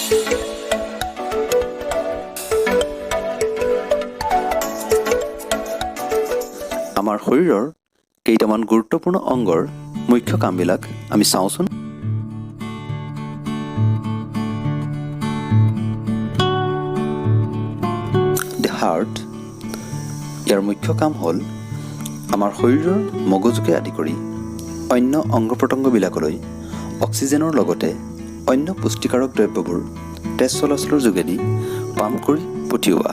আমাৰ শৰীৰৰ কেইটামান গুৰুত্বপূৰ্ণ অংগৰ মুখ্য কামবিলাক আমি চাওঁচোন। দ্য হাৰ্ট, ইয়াৰ মুখ্য কাম হ'ল আমাৰ শৰীৰৰ মগজুকে আদি কৰি অন্য অংগ প্ৰত্যংগবিলাকলৈ অক্সিজেনৰ লগতে অন্য পুষ্টিকাৰক দ্ৰব্যবোৰ তেজ চলাচলৰ যোগেদি পাম্প কৰি পঠিওৱা।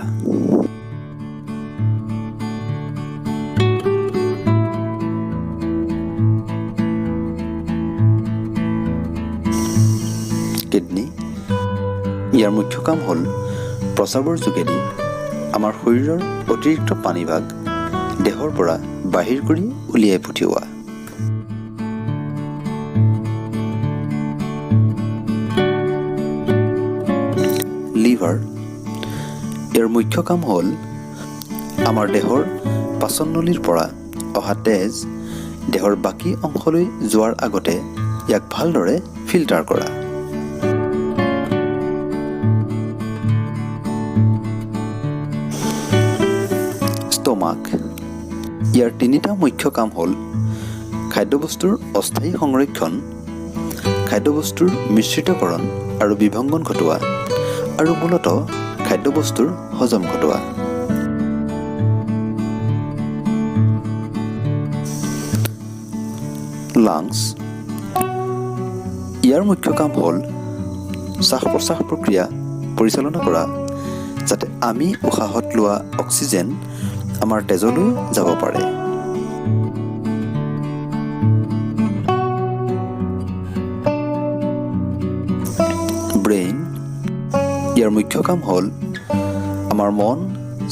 কিডনী, ইয়াৰ মুখ্য কাম হ'ল প্ৰস্ৰাৱৰ যোগেদি আমাৰ শৰীৰৰ অতিৰিক্ত পানীভাগ দেহৰ পৰা বাহিৰ কৰি উলিয়াই পঠিওৱা। লিভাৰ, ইয়াৰ মুখ্য কাম হ'ল আমাৰ দেহৰ পাচননলীৰ পৰা অহা তেজ দেহৰ বাকী অংশলৈ যোৱাৰ আগতে ইয়াক ভালদৰে ফিল্টাৰ কৰা। ষ্টমাক, ইয়াৰ তিনিটা মুখ্য কাম হ'ল খাদ্যবস্তুৰ অস্থায়ী সংৰক্ষণ, খাদ্যবস্তুৰ মিশ্ৰিতকৰণ আৰু বিভংগন ঘটোৱা, আৰু মূলতঃ খাদ্যবস্তুৰ হজম ঘটোৱা। লাংছ, ইয়াৰ মুখ্য কাম হ'ল শ্বাস প্ৰশ্বাস প্ৰক্ৰিয়া পৰিচালনা কৰা, যাতে আমি উশাহত লোৱা অক্সিজেন আমাৰ তেজলৈ যাব পাৰে। ব্ৰেইন, ইয়াৰ মুখ্য কাম হ'ল আমাৰ মন,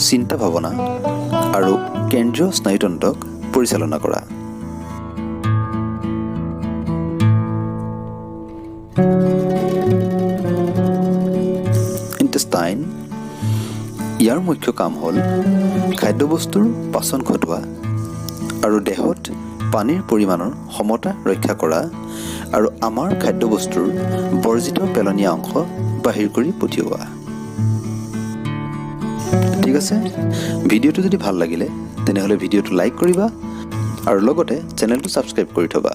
চিন্তা ভাৱনা আৰু কেন্দ্ৰীয় স্নায়ুতন্ত্ৰক পৰিচালনা কৰা। ইণ্টেষ্টাইন, ইয়াৰ মুখ্য কাম হ'ল খাদ্যবস্তুৰ পাচন ঘটোৱা আৰু দেহত পানীৰ পৰিমাণৰ সমতা ৰক্ষা কৰা আৰু আমাৰ খাদ্যবস্তুৰ বৰ্জিত পেলনীয়া অংশ বাহিৰ কৰি পঠিওৱা। ঠিক আছে, ভিডিঅ'টো যদি ভাল লাগিলে তেনেহ'লে ভিডিঅ'টো লাইক কৰিবা আৰু লগতে চেনেলটো ছাবস্ক্ৰাইব কৰি থ'বা।